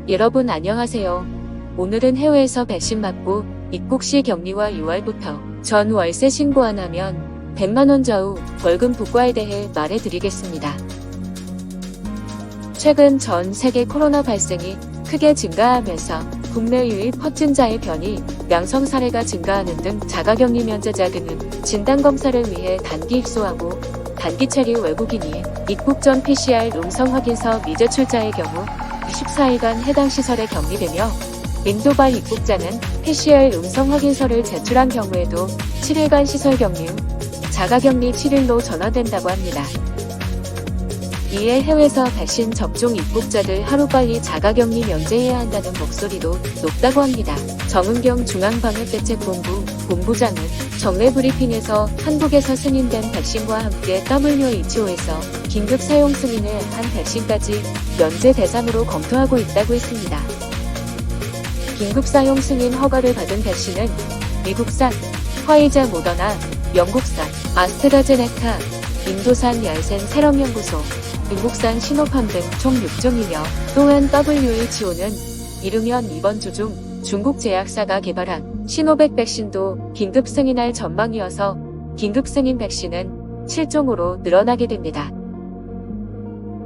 여러분 안녕하세요. 오늘은 해외에서 백신 맞고 입국 시 격리와 6월부터 전 월세 신고 안 하면 100만원 좌우 벌금 부과에 대해 말해드리겠습니다. 최근 전 세계 코로나 발생이 크게 증가하면서 국내 유입 확진자의 변이, 양성 사례가 증가하는 등 자가격리 면제자금은 진단검사를 위해 단기 입소하고 단기 체류 외국인이 입국 전 PCR 음성 확인서 미제출자의 경우 24일간 해당 시설에 격리되며 인도발 입국자는 PCR 음성 확인서를 제출한 경우에도 7일간 시설 격리 후 자가격리 7일로 전환된다고 합니다. 이에 해외에서 백신 접종 입국자들 하루빨리 자가격리 면제해야 한다는 목소리도 높다고 합니다. 정은경 중앙방역대책본부 본부장은 정례 브리핑에서 한국에서 승인된 백신과 함께 WHO에서 긴급 사용 승인을 한 백신까지 면제 대상으로 검토하고 있다고 했습니다. 긴급 사용 승인 허가를 받은 백신은 미국산 화이자 모더나, 영국산 아스트라제네카, 인도산 얀센 세럼연구소, 중국산 시노팜 등 총 6종이며 또한 WHO는 이르면 이번 주 중 중국 제약사가 개발한 시노백 백신도 긴급 승인할 전망이어서 긴급 승인 백신은 7종으로 늘어나게 됩니다.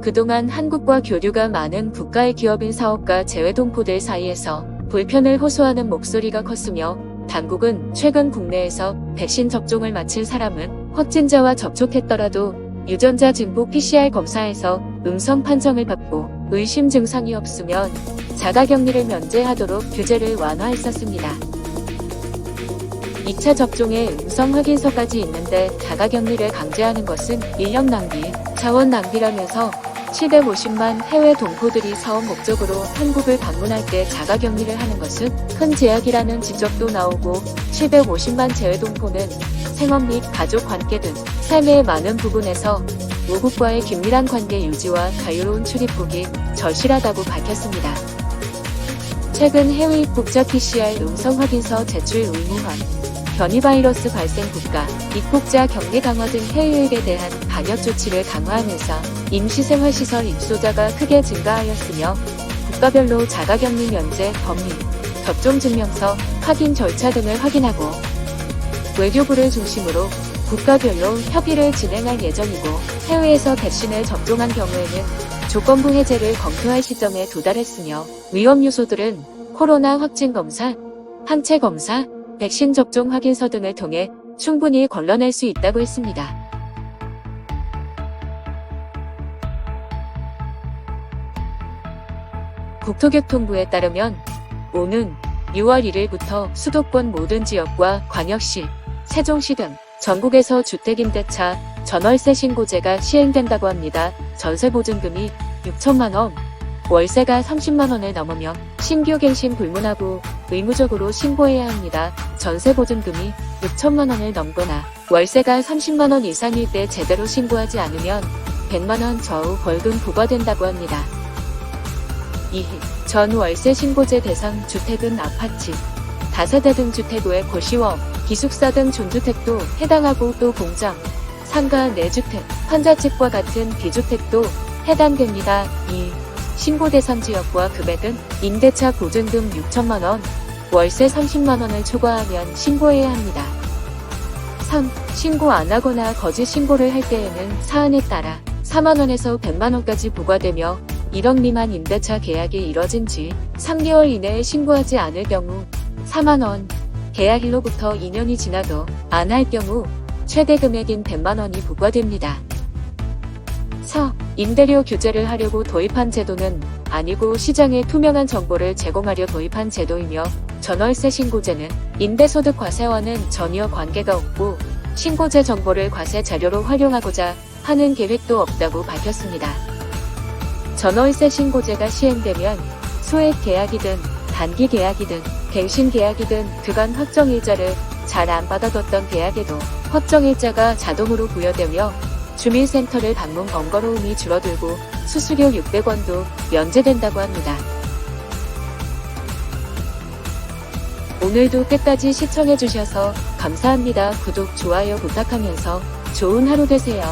그동안 한국과 교류가 많은 국가의 기업인 사업가 재외동포들 사이에서 불편을 호소하는 목소리가 컸으며 당국은 최근 국내에서 백신 접종을 마친 사람은 확진자와 접촉했더라도 유전자 증폭 PCR 검사에서 음성 판정을 받고 의심 증상이 없으면 자가격리를 면제하도록 규제를 완화했었습니다. 2차 접종에 음성 확인서까지 있는데 자가격리를 강제하는 것은 인력 낭비, 자원 낭비라면서 750만 해외 동포들이 사업 목적으로 한국을 방문할 때 자가격리를 하는 것은 큰 제약이라는 지적도 나오고 750만 재외동포는 생업 및 가족 관계 등 삶의 많은 부분에서 모국과의 긴밀한 관계 유지와 자유로운 출입국이 절실하다고 밝혔습니다. 최근 해외 입국자 PCR 음성 확인서 제출 의무화, 변이바이러스 발생 국가, 입국자 격리 강화 등 해외유입에 대한 방역 조치를 강화하면서 임시생활시설 입소자가 크게 증가하였으며 국가별로 자가격리 면제 법률, 접종증명서, 확인 절차 등을 확인하고 외교부를 중심으로 국가별로 협의를 진행할 예정이고 해외에서 백신을 접종한 경우에는 조건부 해제를 검토할 시점에 도달했으며 위험 요소들은 코로나 확진 검사, 항체 검사, 백신 접종 확인서 등을 통해 충분히 걸러낼 수 있다고 했습니다. 국토교통부에 따르면 오는 6월 1일부터 수도권 모든 지역과 광역시, 세종시 등 전국에서 주택임대차 전월세 신고제가 시행된다고 합니다. 전세보증금이 6천만원, 월세가 30만원을 넘으면 신규 갱신 불문하고 의무적으로 신고해야 합니다. 전세보증금이 6천만원을 넘거나 월세가 30만원 이상일 때 제대로 신고하지 않으면 100만원 좌우 벌금 부과된다고 합니다. 2. 전 월세 신고제 대상 주택은 아파트, 다세대 등 주택 외 고시원, 기숙사 등 준주택도 해당하고 또 공장, 상가 내주택, 환자집과 같은 비주택도 해당됩니다. 2. 신고 대상 지역과 금액은 임대차 보증금 6천만원, 월세 30만원을 초과하면 신고해야 합니다. 3. 신고 안 하거나 거짓 신고를 할 때에는 사안에 따라 4만원에서 100만원까지 부과되며 1억 미만 임대차 계약이 이뤄진 지 3개월 이내에 신고하지 않을 경우 4만원, 계약일로부터 2년이 지나도 안 할 경우 최대 금액인 100만원이 부과됩니다. 4. 임대료 규제를 하려고 도입한 제도는 아니고 시장에 투명한 정보를 제공하려 도입한 제도이며 전월세 신고제는 임대소득 과세와는 전혀 관계가 없고 신고제 정보를 과세 자료로 활용하고자 하는 계획도 없다고 밝혔습니다. 전월세 신고제가 시행되면 소액 계약이든 단기 계약이든 갱신 계약이든 그간 확정일자를 잘 안 받아뒀던 계약에도 확정일자가 자동으로 부여되며 주민센터를 방문 번거로움이 줄어들고 수수료 600원도 면제된다고 합니다. 오늘도 끝까지 시청해주셔서 감사합니다. 구독, 좋아요 부탁하면서 좋은 하루 되세요.